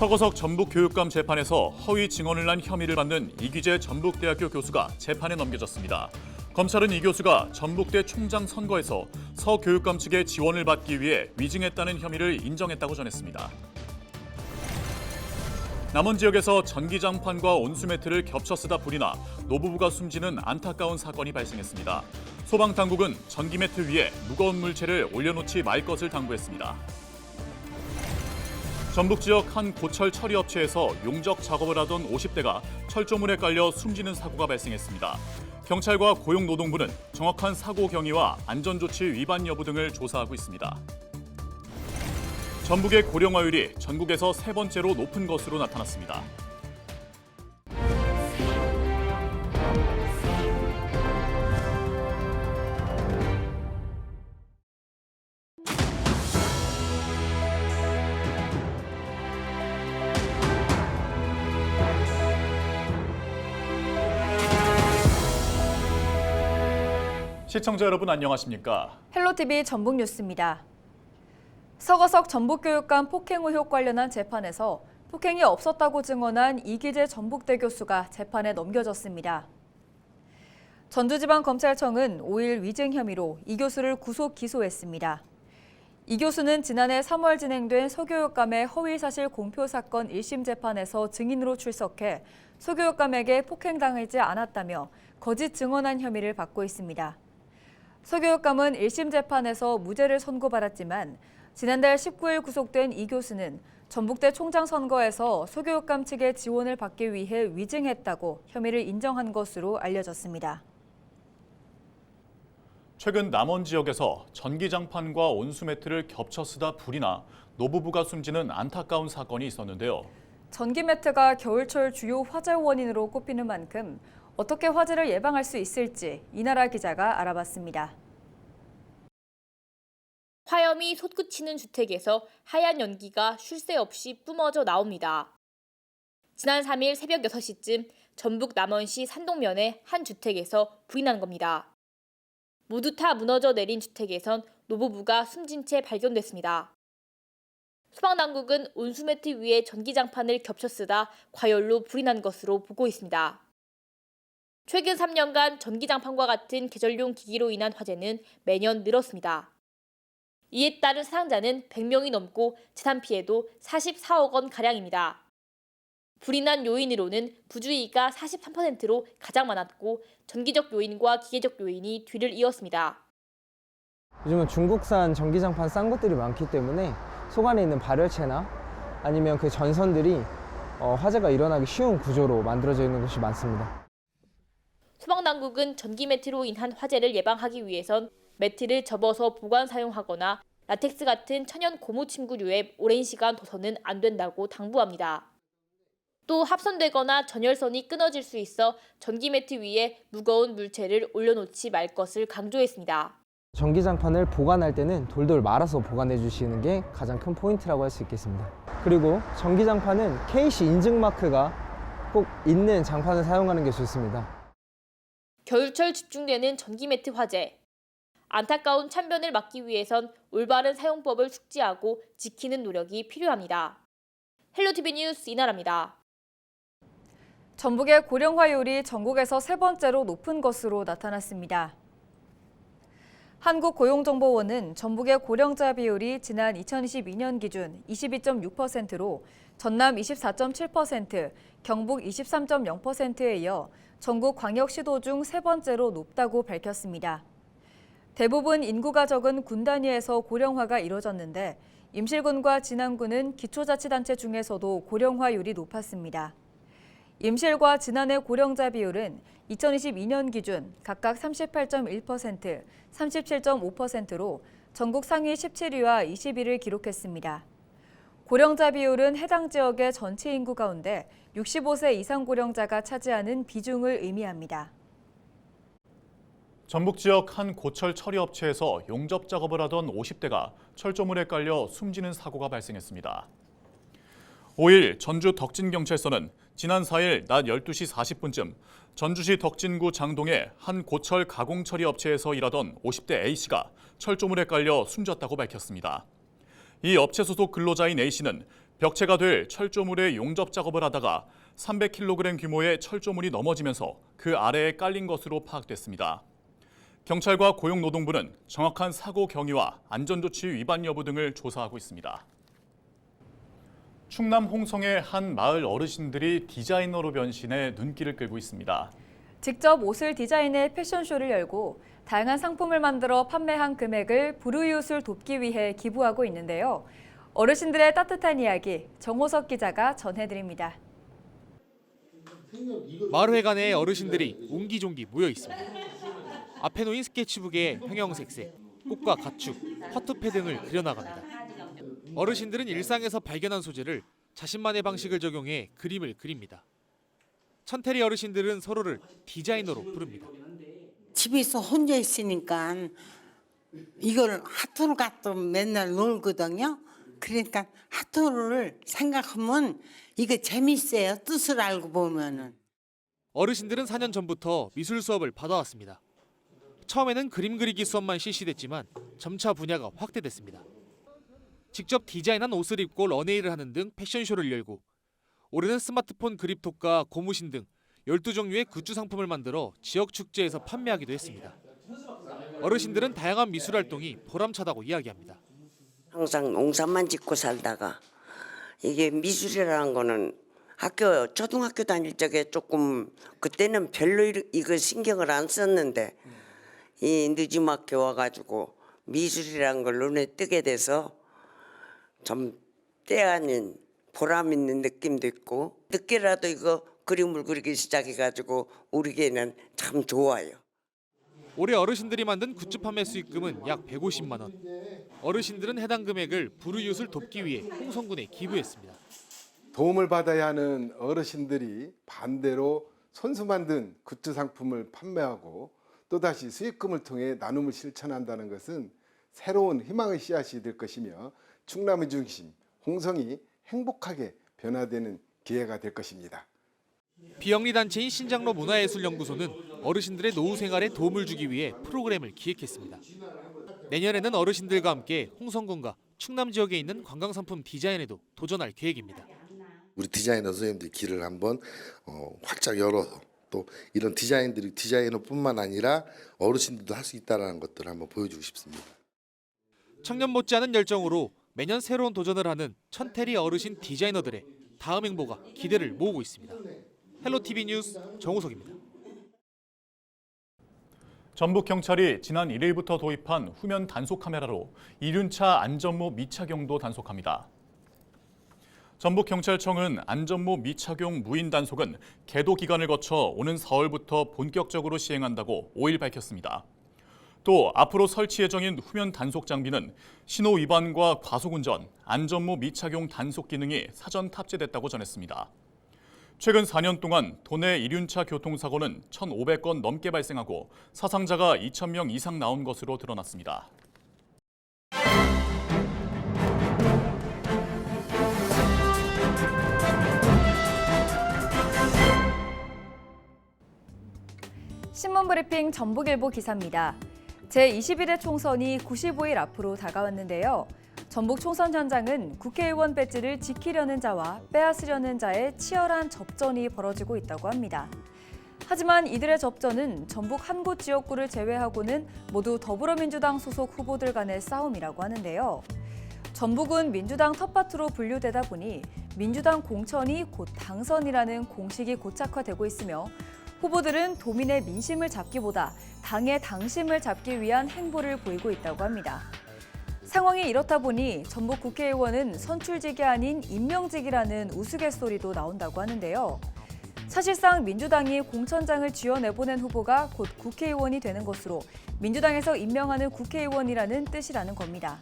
서거석 전북교육감 재판에서 허위 증언을 난 혐의를 받는 이기재 전북대학교 교수가 재판에 넘겨졌습니다. 검찰은 이 교수가 전북대 총장 선거에서 서 교육감 측의 지원을 받기 위해 위증했다는 혐의를 인정했다고 전했습니다. 남원 지역에서 전기장판과 온수매트를 겹쳐 쓰다 불이 나 노부부가 숨지는 안타까운 사건이 발생했습니다. 소방당국은 전기매트 위에 무거운 물체를 올려놓지 말 것을 당부했습니다. 전북 지역 한 고철 처리업체에서 용적 작업을 하던 50대가 철조물에 깔려 숨지는 사고가 발생했습니다. 경찰과 고용노동부는 정확한 사고 경위와 안전조치 위반 여부 등을 조사하고 있습니다. 전북의 고령화율이 전국에서 세 번째로 높은 것으로 나타났습니다. 시청자 여러분 안녕하십니까? 헬로티비 전북뉴스입니다. 서거석 전북교육감 폭행 의혹 관련한 재판에서 폭행이 없었다고 증언한 이기재 전북대 교수가 재판에 넘겨졌습니다. 전주지방검찰청은 5일 위증 혐의로 이 교수를 구속 기소했습니다. 이 교수는 지난해 3월 진행된 서교육감의 허위사실 공표 사건 1심 재판에서 증인으로 출석해 서교육감에게 폭행당하지 않았다며 거짓 증언한 혐의를 받고 있습니다. 서교육감은 1심 재판에서 무죄를 선고받았지만 지난달 19일 구속된 이 교수는 전북대 총장 선거에서 서교육감 측의 지원을 받기 위해 위증했다고 혐의를 인정한 것으로 알려졌습니다. 최근 남원 지역에서 전기장판과 온수매트를 겹쳐 쓰다 불이 나 노부부가 숨지는 안타까운 사건이 있었는데요. 전기매트가 겨울철 주요 화재 원인으로 꼽히는 만큼 어떻게 화재를 예방할 수 있을지 이나라 기자가 알아봤습니다. 화염이 솟구치는 주택에서 하얀 연기가 쉴 새 없이 뿜어져 나옵니다. 지난 3일 새벽 6시쯤 전북 남원시 산동면의 한 주택에서 불이 난 겁니다. 모두 타 무너져 내린 주택에선 노부부가 숨진 채 발견됐습니다. 소방당국은 온수매트 위에 전기장판을 겹쳐 쓰다 과열로 불이 난 것으로 보고 있습니다. 최근 3년간 전기장판과 같은 계절용 기기로 인한 화재는 매년 늘었습니다. 이에 따른 사상자는 100명이 넘고 재산 피해도 44억 원가량입니다. 불이 난 요인으로는 부주의가 43%로 가장 많았고 전기적 요인과 기계적 요인이 뒤를 이었습니다. 요즘은 중국산 전기장판 싼 것들이 많기 때문에 속 안에 있는 발열체나 아니면 그 전선들이 화재가 일어나기 쉬운 구조로 만들어져 있는 것이 많습니다. 소방당국은 전기매트로 인한 화재를 예방하기 위해선 매트를 접어서 보관 사용하거나 라텍스 같은 천연 고무 침구류에 오랜 시간 둬서는 안 된다고 당부합니다. 또 합선되거나 전열선이 끊어질 수 있어 전기매트 위에 무거운 물체를 올려놓지 말 것을 강조했습니다. 전기장판을 보관할 때는 돌돌 말아서 보관해 주시는 게 가장 큰 포인트라고 할 수 있겠습니다. 그리고 전기장판은 KC 인증 마크가 꼭 있는 장판을 사용하는 게 좋습니다. 겨울철 집중되는 전기매트 화재. 안타까운 참변을 막기 위해선 올바른 사용법을 숙지하고 지키는 노력이 필요합니다. 헬로티비 뉴스 이나라입니다. 전북의 고령화율이 전국에서 세 번째로 높은 것으로 나타났습니다. 한국고용정보원은 전북의 고령자 비율이 지난 2022년 기준 22.6%로 전남 24.7%, 경북 23.0%에 이어 전국 광역시도 중 세 번째로 높다고 밝혔습니다. 대부분 인구가 적은 군 단위에서 고령화가 이뤄졌는데 임실군과 진안군은 기초자치단체 중에서도 고령화율이 높았습니다. 임실과 진안의 고령자 비율은 2022년 기준 각각 38.1%, 37.5%로 전국 상위 17위와 20위를 기록했습니다. 고령자 비율은 해당 지역의 전체 인구 가운데 65세 이상 고령자가 차지하는 비중을 의미합니다. 전북 지역 한 고철 처리업체에서 용접 작업을 하던 50대가 철조물에 깔려 숨지는 사고가 발생했습니다. 5일 전주 덕진경찰서는 지난 4일 낮 12시 40분쯤 전주시 덕진구 장동의 한 고철 가공 처리업체에서 일하던 50대 A씨가 철조물에 깔려 숨졌다고 밝혔습니다. 이 업체 소속 근로자인 A씨는 벽체가 될 철조물의 용접 작업을 하다가 300kg 규모의 철조물이 넘어지면서 그 아래에 깔린 것으로 파악됐습니다. 경찰과 고용노동부는 정확한 사고 경위와 안전조치 위반 여부 등을 조사하고 있습니다. 충남 홍성의 한 마을 어르신들이 디자이너로 변신해 눈길을 끌고 있습니다. 직접 옷을 디자인해 패션쇼를 열고 다양한 상품을 만들어 판매한 금액을 불우이웃을 돕기 위해 기부하고 있는데요. 어르신들의 따뜻한 이야기 정호석 기자가 전해드립니다. 마을회관에 어르신들이 옹기종기 모여 있습니다. 앞에 놓인 스케치북에 형형색색, 꽃과 가축, 화투패 등을 그려나갑니다. 어르신들은 일상에서 발견한 소재를 자신만의 방식을 적용해 그림을 그립니다. 천태리 어르신들은 서로를 디자이너로 부릅니다. 집에서 혼자 있으니까 이걸 하토를 갖다 맨날 놀거든요. 그러니까 하토를 생각하면 이게 재밌어요. 뜻을 알고 보면은. 어르신들은 4년 전부터 미술 수업을 받아왔습니다. 처음에는 그림 그리기 수업만 실시됐지만 점차 분야가 확대됐습니다. 직접 디자인한 옷을 입고 런웨이를 하는 등 패션쇼를 열고 올해는 스마트폰 그립톡과 고무신 등 12종류의 굿즈 상품을 만들어 지역 축제에서 판매하기도 했습니다. 어르신들은 다양한 미술 활동이 보람차다고 이야기합니다. 항상 농사만 짓고 살다가 이게 미술이라는 거는 초등학교 다닐 적에 조금 그때는 별로 이거 신경을 안 썼는데 이 늦지막히 와가지고 미술이라는 걸 눈에 뜨게 돼서 좀 때 아닌 보람 있는 느낌도 있고 늦게라도 이거 그림을 그리기 시작해가지고 우리에게는 참 좋아요. 올해 어르신들이 만든 굿즈 판매 수익금은 약 150만 원. 어르신들은 해당 금액을 불우이웃을 돕기 위해 홍성군에 기부했습니다. 도움을 받아야 하는 어르신들이 반대로 손수 만든 굿즈 상품을 판매하고 또다시 수익금을 통해 나눔을 실천한다는 것은 새로운 희망의 씨앗이 될 것이며 충남의 중심, 홍성이 행복하게 변화되는 기회가 될 것입니다. 비영리 단체인 신장로 문화예술연구소는 어르신들의 노후 생활에 도움을 주기 위해 프로그램을 기획했습니다. 내년에는 어르신들과 함께 홍성군과 충남 지역에 있는 관광상품 디자인에도 도전할 계획입니다. 우리 디자이너 선생님들 길을 한번 활짝 열어서 또 이런 디자인들이 디자이너뿐만 아니라 어르신들도 할 수 있다는 것들을 한번 보여주고 싶습니다. 청년 못지않은 열정으로 매년 새로운 도전을 하는 천태리 어르신 디자이너들의 다음 행보가 기대를 모으고 있습니다. 헬로티비 뉴스 정우석입니다. 전북경찰이 지난 1일부터 도입한 후면 단속 카메라로 이륜차 안전모 미착용도 단속합니다. 전북경찰청은 안전모 미착용 무인 단속은 계도 기간을 거쳐 오는 4월부터 본격적으로 시행한다고 5일 밝혔습니다. 또 앞으로 설치 예정인 후면 단속 장비는 신호 위반과 과속운전, 안전모 미착용 단속 기능이 사전 탑재됐다고 전했습니다. 최근 4년 동안 도내 이륜차 교통사고는 1,500건 넘게 발생하고 사상자가 2,000명 이상 나온 것으로 드러났습니다. 신문브리핑 전북일보 기사입니다. 제21회 총선이 95일 앞으로 다가왔는데요. 전북 총선 현장은 국회의원 배지를 지키려는 자와 빼앗으려는 자의 치열한 접전이 벌어지고 있다고 합니다. 하지만 이들의 접전은 전북 한 곳 지역구를 제외하고는 모두 더불어민주당 소속 후보들 간의 싸움이라고 하는데요. 전북은 민주당 텃밭으로 분류되다 보니 민주당 공천이 곧 당선이라는 공식이 고착화되고 있으며 후보들은 도민의 민심을 잡기보다 당의 당심을 잡기 위한 행보를 보이고 있다고 합니다. 상황이 이렇다 보니 전북 국회의원은 선출직이 아닌 임명직이라는 우스갯소리도 나온다고 하는데요. 사실상 민주당이 공천장을 쥐어내보낸 후보가 곧 국회의원이 되는 것으로 민주당에서 임명하는 국회의원이라는 뜻이라는 겁니다.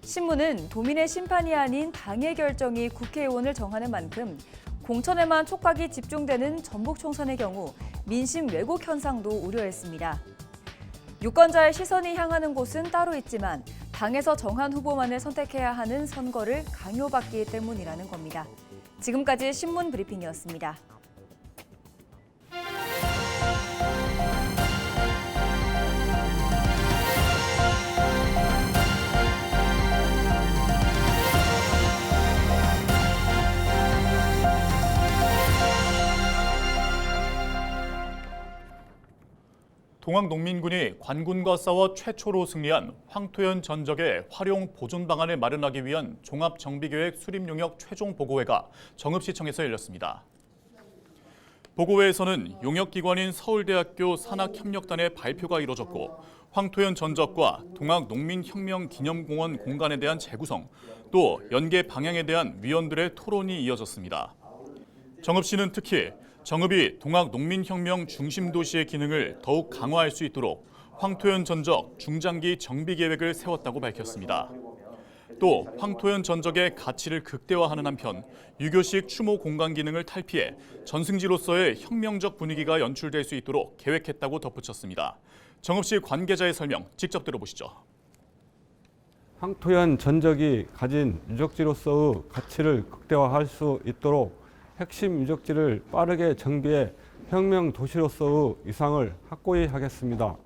신문은 도민의 심판이 아닌 당의 결정이 국회의원을 정하는 만큼 공천에만 촉각이 집중되는 전북 총선의 경우 민심 왜곡 현상도 우려했습니다. 유권자의 시선이 향하는 곳은 따로 있지만 당에서 정한 후보만을 선택해야 하는 선거를 강요받기 때문이라는 겁니다. 지금까지 신문 브리핑이었습니다. 동학농민군이 관군과 싸워 최초로 승리한 황토현 전적의 활용 보존 방안을 마련하기 위한 종합정비계획 수립 용역 최종 보고회가 정읍시청에서 열렸습니다. 보고회에서는 용역기관인 서울대학교 산학협력단의 발표가 이뤄졌고 황토현 전적과 동학농민혁명기념공원 공간에 대한 재구성, 또 연계 방향에 대한 위원들의 토론이 이어졌습니다. 정읍시는 특히 정읍이 동학농민혁명 중심도시의 기능을 더욱 강화할 수 있도록 황토현 전적 중장기 정비 계획을 세웠다고 밝혔습니다. 또 황토현 전적의 가치를 극대화하는 한편 유교식 추모 공간 기능을 탈피해 전승지로서의 혁명적 분위기가 연출될 수 있도록 계획했다고 덧붙였습니다. 정읍시 관계자의 설명 직접 들어보시죠. 황토현 전적이 가진 유적지로서의 가치를 극대화할 수 있도록 핵심 유적지를 빠르게 정비해 혁명 도시로서의 위상을 확고히 하겠습니다.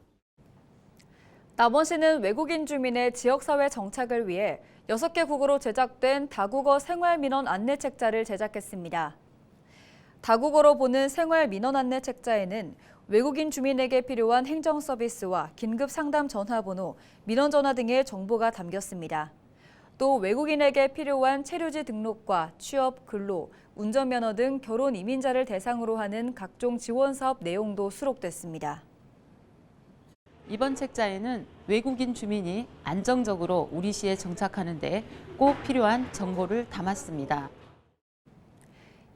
남원시는 외국인 주민의 지역사회 정착을 위해 6개 국어로 제작된 다국어 생활민원 안내책자를 제작했습니다. 다국어로 보는 생활민원 안내책자에는 외국인 주민에게 필요한 행정 서비스와 긴급 상담 전화번호, 민원 전화 등의 정보가 담겼습니다. 또 외국인에게 필요한 체류지 등록과 취업, 근로, 운전면허 등 결혼 이민자를 대상으로 하는 각종 지원 사업 내용도 수록됐습니다. 이번 책자에는 외국인 주민이 안정적으로 우리 시에 정착하는 데 꼭 필요한 정보를 담았습니다.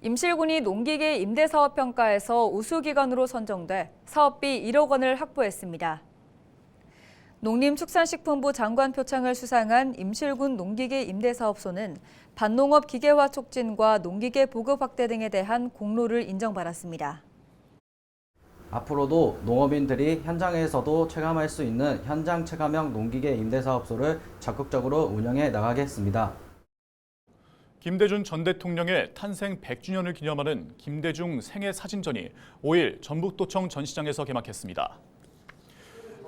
임실군이 농기계 임대사업평가에서 우수기관으로 선정돼 사업비 1억 원을 확보했습니다. 농림축산식품부 장관 표창을 수상한 임실군 농기계 임대사업소는 밭농업 기계화 촉진과 농기계 보급 확대 등에 대한 공로를 인정받았습니다. 앞으로도 농업인들이 현장에서도 체감할 수 있는 현장 체감형 농기계 임대사업소를 적극적으로 운영해 나가겠습니다. 김대중 전 대통령의 탄생 100주년을 기념하는 김대중 생애 사진전이 5일 전북도청 전시장에서 개막했습니다.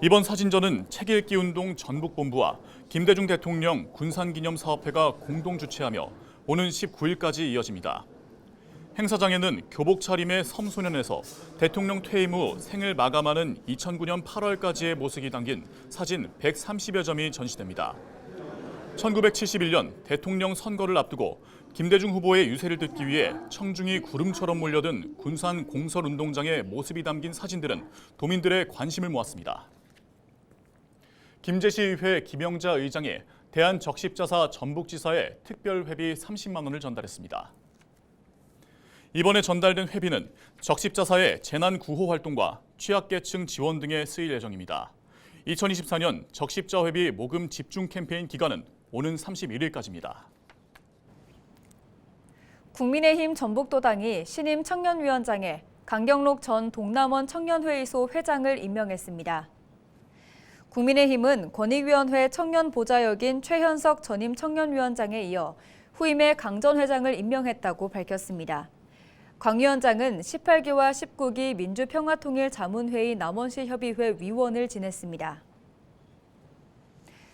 이번 사진전은 책읽기 운동 전북본부와 김대중 대통령 군산기념사업회가 공동 주최하며 오는 19일까지 이어집니다. 행사장에는 교복 차림의 섬소년에서 대통령 퇴임 후 생을 마감하는 2009년 8월까지의 모습이 담긴 사진 130여 점이 전시됩니다. 1971년 대통령 선거를 앞두고 김대중 후보의 유세를 듣기 위해 청중이 구름처럼 몰려든 군산 공설운동장의 모습이 담긴 사진들은 도민들의 관심을 모았습니다. 김제시의회 김영자 의장이 대한적십자사 전북지사에 특별회비 30만 원을 전달했습니다. 이번에 전달된 회비는 적십자사의 재난구호 활동과 취약계층 지원 등에 쓰일 예정입니다. 2024년 적십자회비 모금 집중 캠페인 기간은 오는 31일까지입니다. 국민의힘 전북도당이 신임 청년위원장에 강경록 전 동남원 청년회의소 회장을 임명했습니다. 국민의힘은 권익위원회 청년보좌역인 최현석 전임 청년위원장에 이어 후임에 강 전 회장을 임명했다고 밝혔습니다. 강 위원장은 18기와 19기 민주평화통일자문회의 남원시 협의회 위원을 지냈습니다.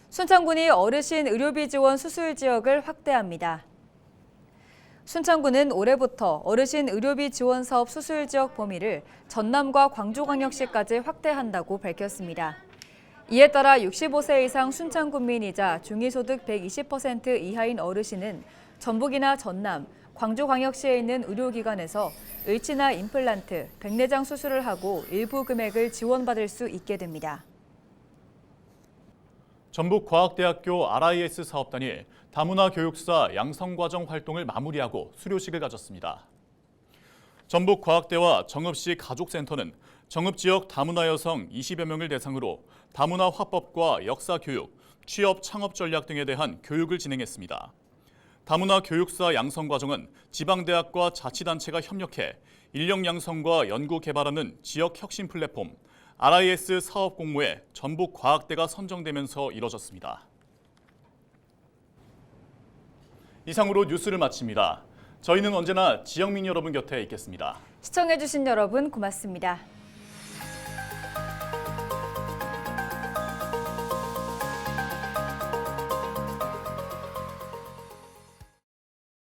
순창군이 어르신 의료비 지원 수술 지역을 확대합니다. 순창군은 올해부터 어르신 의료비 지원 사업 수술 지역 범위를 전남과 광주광역시까지 확대한다고 밝혔습니다. 이에 따라 65세 이상 순창군민이자 중위소득 120% 이하인 어르신은 전북이나 전남, 광주광역시에 있는 의료기관에서 의치나 임플란트, 백내장 수술을 하고 일부 금액을 지원받을 수 있게 됩니다. 전북과학대학교 RIS 사업단이 다문화 교육사 양성과정 활동을 마무리하고 수료식을 가졌습니다. 전북과학대와 정읍시 가족센터는 정읍 지역 다문화 여성 20여 명을 대상으로 다문화 화법과 역사 교육, 취업 창업 전략 등에 대한 교육을 진행했습니다. 다문화 교육사 양성 과정은 지방대학과 자치단체가 협력해 인력 양성과 연구 개발하는 지역 혁신 플랫폼 RIS 사업 공모에 전북과학대가 선정되면서 이뤄졌습니다. 이상으로 뉴스를 마칩니다. 저희는 언제나 지역민 여러분 곁에 있겠습니다. 시청해주신 여러분 고맙습니다.